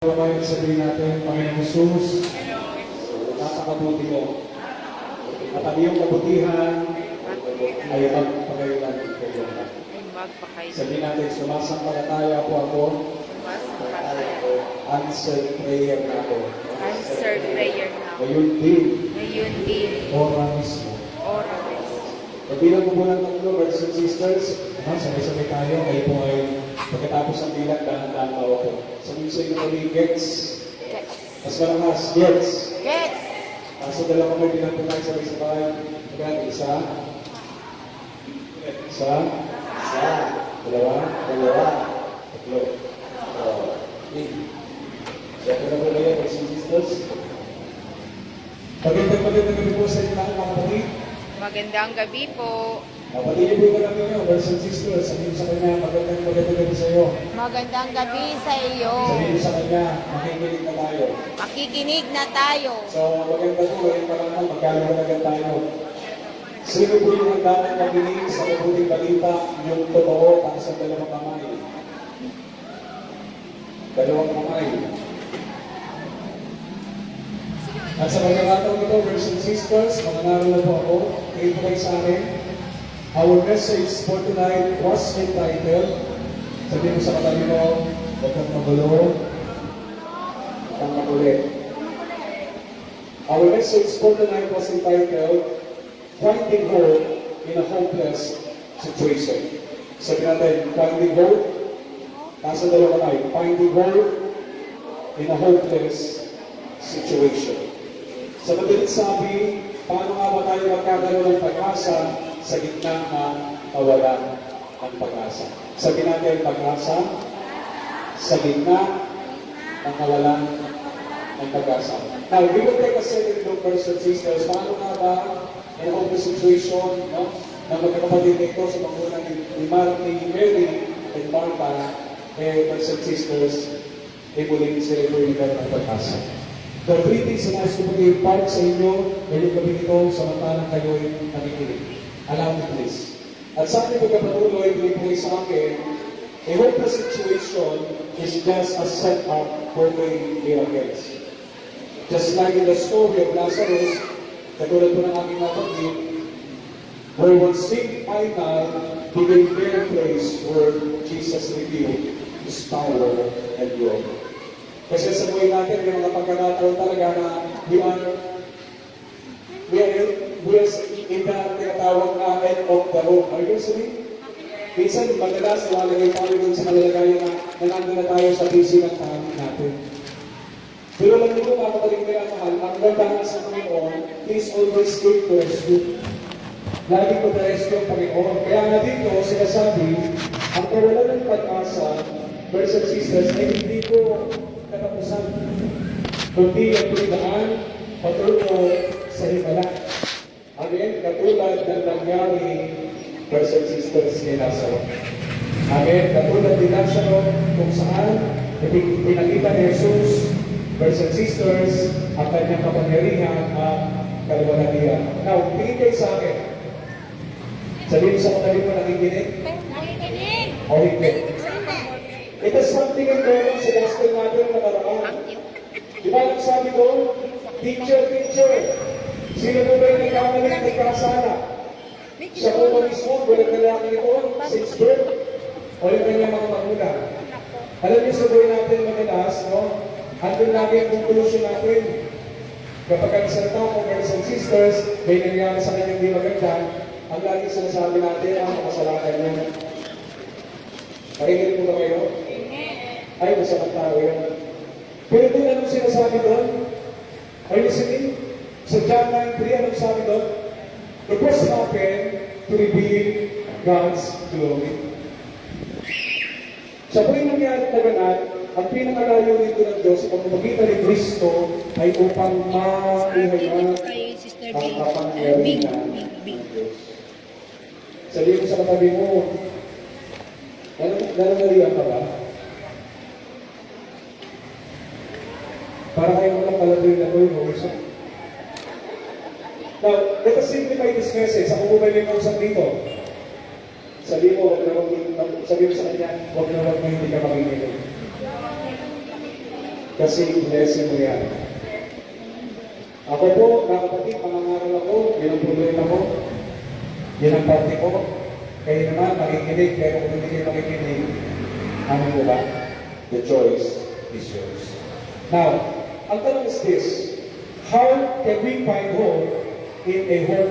Ngayon sabihin natin, Panginoong Jesus, napakabuti mo. At ang iyong kabutihan ay magpakailan kayo. Sabihin natin, sumasampalataya po ako. Answered prayer na ako. Answered prayer na ako. Ngayon din. Ngayon din. Ora mismo. Ora mismo. Pagbilang ko muna ng tatlo, brothers and sisters, sabay-sabay tayo, kayo po ay pagkatapos ng bilang, dahan-dahan pa ako. Sabihin sa inyo kami, gets. Gets. Mas marahas, gets. Gets. So dalawa kami bilang po tayo sabay-sabay. Isa. Isa. Isa. Dalawa. Dalawa. Tatlo. Siyempre na po kayo, brothers and sisters. Magandang gabi po sa inyo mga kapatid. Magandang gabi po. Kapatid niyo po yung gabi niyo, brothers and sisters. Sabihin sa kanya, magandang gabi sa iyo. Magandang gabi sa iyo. Sabihin sa kanya, makikinig na tayo. Makikinig na tayo. So, maganda po, ngayon pa lang magkalagan tayo. Sino po yung handa ng makinig sa mabuting balita, yung totoo para sa dalawang kamay? Dalawang kamay. At sa pagkakataon ito, brothers and sisters, mananaro na po ako. Kayo po kayo sa akin. Our message for tonight was entitled, sabihin mo sa katabi mo, huwag kang magulo, huwag kang magulit. Our message for tonight was entitled, Finding Hope in a Hopeless Situation. Sabihin natin, Finding Hope, nasa dalawa tayo, Finding Hope in a Hopeless Situation. Sa madalit sabi, paano nga ba tayo magkakaroon ng pag-asa sa gitna ng kawalan ng pag-asa? Sabihin natin, pag-asa sa gitna ng kawalan ng pag-asa. Now, we will take a second look, brothers and sisters, paano nga ba in a hopeless situation, no? Na magkakapatid nito sa pangunan ni Mary and Martha, brothers and sisters, ay muling celebrate ng pag-asa. The three things na nais ko mag-impart sa inyo ngayong gabi nito samantalang kayo'y nakikinig. Allow me please. At sa aking pagkapatuloy, pinipuli sa akin, a hopeless situation is just a setup for doing miracles. Just like in the story of Lazarus, katulad po ng aking nabanggit, where one sick final became their place where Jesus revealed His power and glory. Kasi sa buhay natin, may mga pagkakataon talaga na we are in the tinatawag na end of the road. Are you listening? Minsan, madalas, nalalagay tayo dun sa kalalagayan na nandun na tayo sa busy ng tahanan natin. Pero lang dito, mga kapatid nila mahal, ang ganda sa Panginoon, He's always quick to rescue. Lagi ko na rescue ang Panginoon. Kaya nga dito, sinasabi, ang kawalan ng pag-asa, brothers and sisters, ay hindi ko katapusan, kundi ang pinaan patungo sa himala. Amen? Katulad ng nangyari, brothers and sisters, kay Lazarus. Amen? Katulad ni Lazarus kung saan pinakita ni Jesus, brothers and sisters, ang kanyang kapangyarihan at kalwalhatian. Now, tingin kayo sa akin. Sabihin sa katabi mo, nakikinig? Nakikinig. O hindi? It is something in common sa gospel natin na nakaraan. Di ba ang sabi ko? Teacher, teacher. Sino po ba yung nagkamaling nagkakasala? Siya po ba mismo, bulang lalaki ito, since birth? O yung kanyang mga magulang? Alam niyo sa buhay natin madalas, no? Andun lagi ang conclusion natin. Kapag ang isang tao, brothers and sisters, may nangyari sa kanyang di maganda, ang lagi sinasabi natin, ang kasalanan niya. Pakinig po na kayo? Ay, masamang tao yan. Pero kung anong sinasabi doon? Are you listening? Sa John 9:3, anong sabi doon? It was happened to reveal God's glory. Sa buhay nangyari na ganun, ang pinakalayo nito ng Diyos sa pamamagitan ni Kristo ay upang maihayan ang kapangyarihan ng Diyos. Sabihin mo sa katabi mo, nananalihan ka ba? Para kayo walang kalabrin na doon, Lord. Now, let us simplify this message. Ako mo ba yung kausap dito? Sabihin mo, sabihin mo sa kanya, huwag na hindi ka makikinig. Kasi lesson mo yan. Ako po, mga kapatid, pangangaral ako, yun ang problema ko. Yun ang parte ko. Kayo naman, makikinig, pero kung hindi kayo makikinig, ano mo ba? The choice is yours. Now, ang tanong is this, how can we find hope in a home